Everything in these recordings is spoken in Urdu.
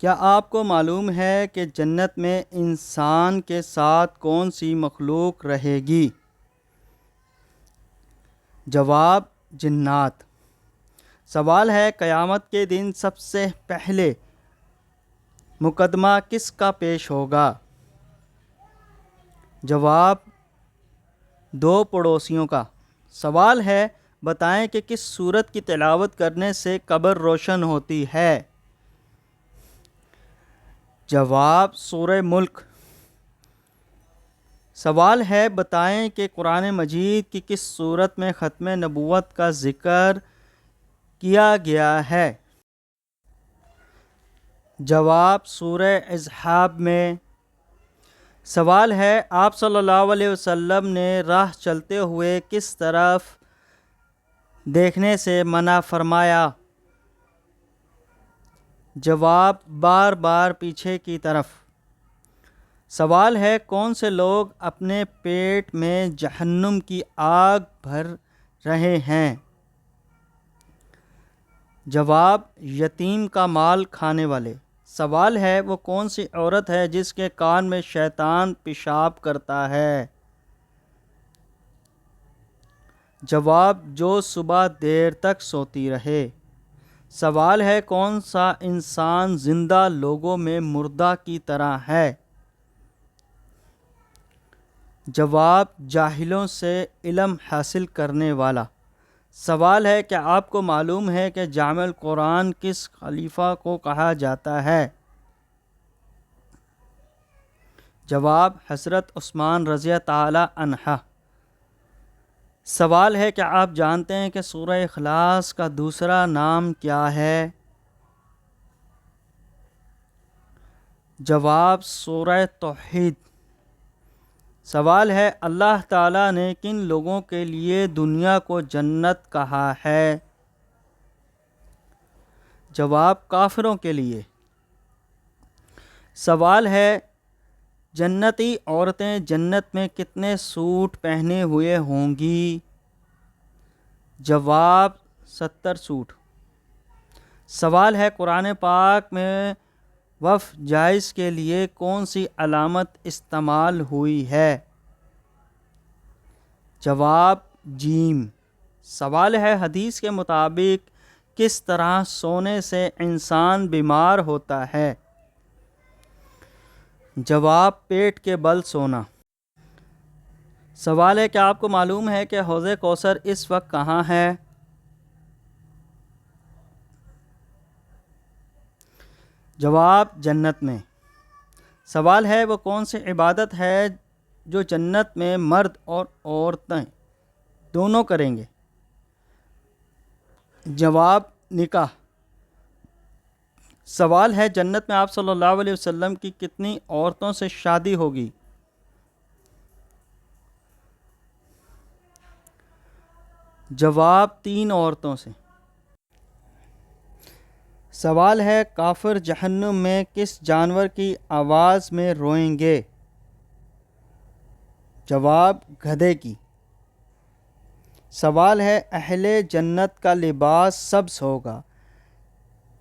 کیا آپ کو معلوم ہے کہ جنت میں انسان کے ساتھ کون سی مخلوق رہے گی؟ جواب: جنات۔ سوال ہے، قیامت کے دن سب سے پہلے مقدمہ کس کا پیش ہوگا؟ جواب: دو پڑوسیوں کا۔ سوال ہے، بتائیں کہ کس سورت کی تلاوت کرنے سے قبر روشن ہوتی ہے؟ جواب: سورہ ملک۔ سوال ہے، بتائیں کہ قرآن مجید کی کس سورت میں ختم نبوت کا ذکر کیا گیا ہے؟ جواب: سورہ اصحاب میں۔ سوال ہے، آپ صلی اللہ علیہ وسلم نے راہ چلتے ہوئے کس طرف دیکھنے سے منع فرمایا؟ جواب: بار بار پیچھے کی طرف۔ سوال ہے، کون سے لوگ اپنے پیٹ میں جہنم کی آگ بھر رہے ہیں؟ جواب: یتیم کا مال کھانے والے۔ سوال ہے، وہ کون سی عورت ہے جس کے کان میں شیطان پیشاب کرتا ہے؟ جواب: جو صبح دیر تک سوتی رہے۔ سوال ہے، کون سا انسان زندہ لوگوں میں مردہ کی طرح ہے؟ جواب: جاہلوں سے علم حاصل کرنے والا۔ سوال ہے، کیا آپ کو معلوم ہے کہ جامع القرآن کس خلیفہ کو کہا جاتا ہے؟ جواب: حضرت عثمان رضی تعالی عنہ۔ سوال ہے، کیا آپ جانتے ہیں کہ سورہ اخلاص کا دوسرا نام کیا ہے؟ جواب: سورہ توحید۔ سوال ہے، اللہ تعالیٰ نے کن لوگوں کے لیے دنیا کو جنت کہا ہے؟ جواب: کافروں کے لیے۔ سوال ہے، جنتی عورتیں جنت میں کتنے سوٹ پہنے ہوئے ہوں گی؟ جواب: 70 سوٹ۔ سوال ہے، قرآن پاک میں وف جائز کے لیے کون سی علامت استعمال ہوئی ہے؟ جواب: جیم۔ سوال ہے، حدیث کے مطابق کس طرح سونے سے انسان بیمار ہوتا ہے؟ جواب: پیٹ کے بل سونا۔ سوال ہے، کیا آپ کو معلوم ہے کہ حوض کوثر اس وقت کہاں ہے؟ جواب: جنت میں۔ سوال ہے، وہ کون سی عبادت ہے جو جنت میں مرد اور عورتیں دونوں کریں گے؟ جواب: نکاح۔ سوال ہے، جنت میں آپ صلی اللہ علیہ وسلم کی کتنی عورتوں سے شادی ہوگی؟ جواب: 3 عورتوں سے۔ سوال ہے، کافر جہنم میں کس جانور کی آواز میں روئیں گے؟ جواب: گدھے کی۔ سوال ہے، اہل جنت کا لباس سبز ہوگا،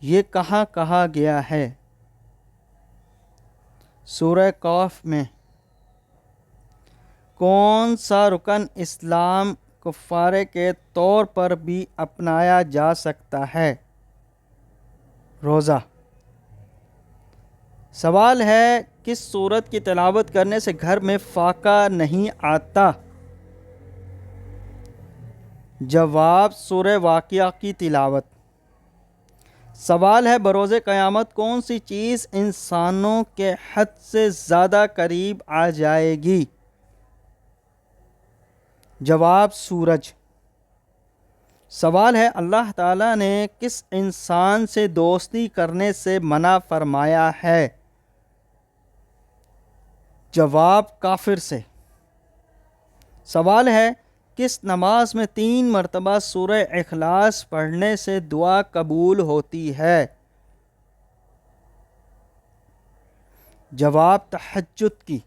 یہ کہاں کہا گیا ہے؟ سورہ کہف میں۔ کون سا رکن اسلام کفارے کے طور پر بھی اپنایا جا سکتا ہے؟ روزہ۔ سوال ہے، کس سورت کی تلاوت کرنے سے گھر میں فاقہ نہیں آتا؟ جواب: سورہ واقعہ کی تلاوت۔ سوال ہے، بروز قیامت کون سی چیز انسانوں کے حد سے زیادہ قریب آ جائے گی؟ جواب: سورج۔ سوال ہے، اللہ تعالیٰ نے کس انسان سے دوستی کرنے سے منع فرمایا ہے؟ جواب: کافر سے۔ سوال ہے، کس نماز میں 3 مرتبہ سورہ اخلاص پڑھنے سے دعا قبول ہوتی ہے؟ جواب: تہجد کی۔